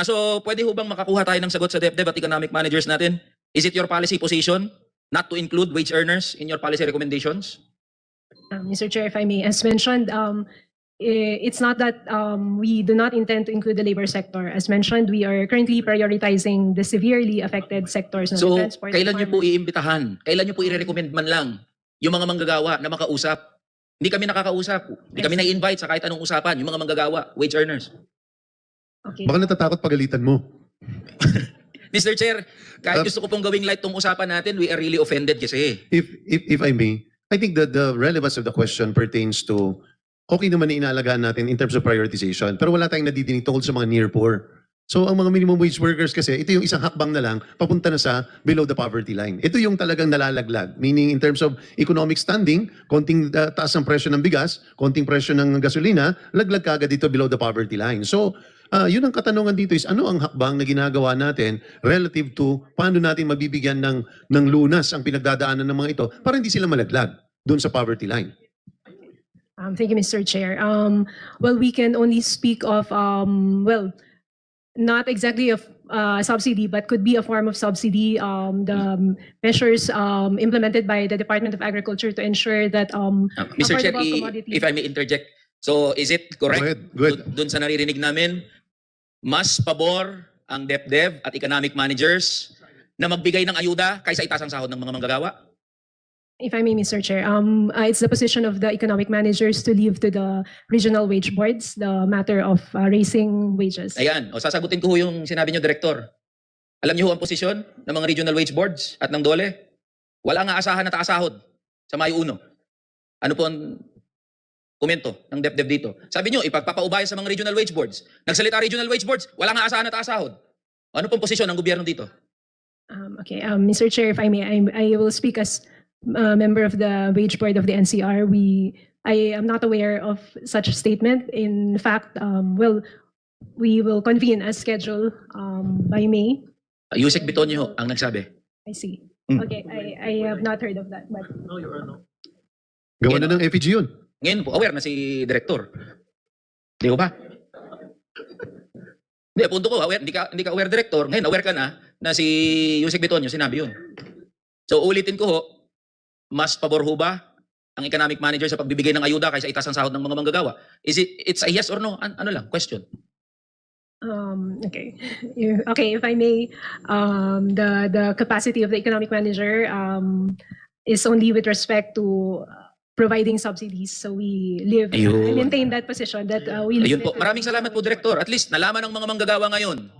So, pwede ho bang makakuha tayo ng sagot sa DepEd at economic managers natin? Is it your policy position not to include wage earners in your policy recommendations? Mr. Chair, if I may, as mentioned, it's not that we do not intend to include the labor sector. As mentioned, we are currently prioritizing the severely affected sectors ng So, transport. kailan nyo po farmers. iimbitahan? Kailan nyo po i-recommend man lang yung mga manggagawa na makausap? Hindi kami nakakausap. Hindi kami na-invite sa kahit anong usapan, yung mga manggagawa, wage earners. Okay. Baka natatakot pagalitan mo. Mr. Chair, kahit gusto ko pong gawing light tong usapan natin, we are really offended kasi. If I may, I think that the relevance of the question pertains to okay naman na inaalagaan natin in terms of prioritization, pero wala tayong nadidinig tungkol sa mga near poor. So ang mga minimum wage workers kasi, ito yung isang hakbang na lang papunta na sa below the poverty line. Ito yung talagang nalalaglag. Meaning in terms of economic standing, konting taas ng presyo ng bigas, konting presyo ng gasolina, laglag ka agad dito below the poverty line. So yun ang katanungan dito is ano ang hakbang na ginagawa natin relative to paano natin mabibigyan ng lunas ang pinagdadaanan ng mga ito para hindi sila malaglag doon sa poverty line. Thank you, Mr. Chair. Well, we can only speak of, well, not exactly of subsidy, but could be a form of subsidy. The measures implemented by the Department of Agriculture to ensure that Mr. Chair, affordable commodities. if I may interject, so is it correct? Go ahead. Doon sa naririnig namin, mas pabor ang DepEd at economic managers na magbigay ng ayuda kaysa itaas ang sahod ng mga manggagawa? If I may, Mr. Chair, it's the position of the economic managers to leave to the regional wage boards the matter of raising wages. Ayan, o sasagutin ko ho yung sinabi nyo, Director. Alam niyo ho ang posisyon ng mga regional wage boards at ng DOLE? Wala nga asahan na taas sahod sa Mayo 1. Ano po ang komento ng DepEd dito? Sabi nyo, ipagpapaubaya sa mga regional wage boards. Nagsalita regional wage boards, wala nga asahan na taas sahod. Ano pong posisyon ng gobyerno dito? Okay, Mr. Chair, if I may, I will speak as member of the wage board of the NCR. I am not aware of such a statement. In fact, well, we will convene as scheduled by May. Yusek Bitonyo ho ang nagsabi. I see. Mm. Okay, I have not heard of that. But Gawa na ng FEG yun. Ngayon po, aware na si Director. Di ko ba? Hindi, punto ko, aware, hindi ka aware, Director. Ngayon, aware ka na si Yusek Bitonyo sinabi yun. So, ulitin ko ho, mas pabor ho ba ang economic manager sa pagbibigay ng ayuda kaysa itaas ang sahod ng mga manggagawa? It's a yes or no? Ano lang, question. okay, okay. If I may, the capacity of the economic manager is only with respect to providing subsidies. So we Ayun. maintain that position that we. Ayun po. Maraming salamat po, Director. At least nalaman ng mga manggagawa ngayon.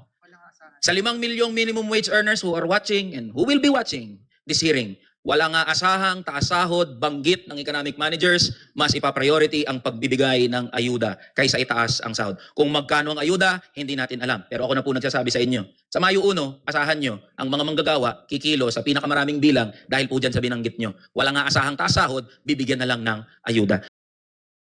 Sa 5 milyong minimum wage earners who are watching and who will be watching this hearing, wala nga asahang taas sahod, banggit ng economic managers, mas ipa-priority ang pagbibigay ng ayuda kaysa itaas ang sahod. Kung magkano ang ayuda, hindi natin alam. Pero ako na po nagsasabi sa inyo. Sa Mayo 1, asahan nyo, ang mga manggagawa, kikilo sa pinakamaraming bilang dahil po dyan sa binanggit nyo. Wala nga asahang taas sahod, bibigyan na lang ng ayuda.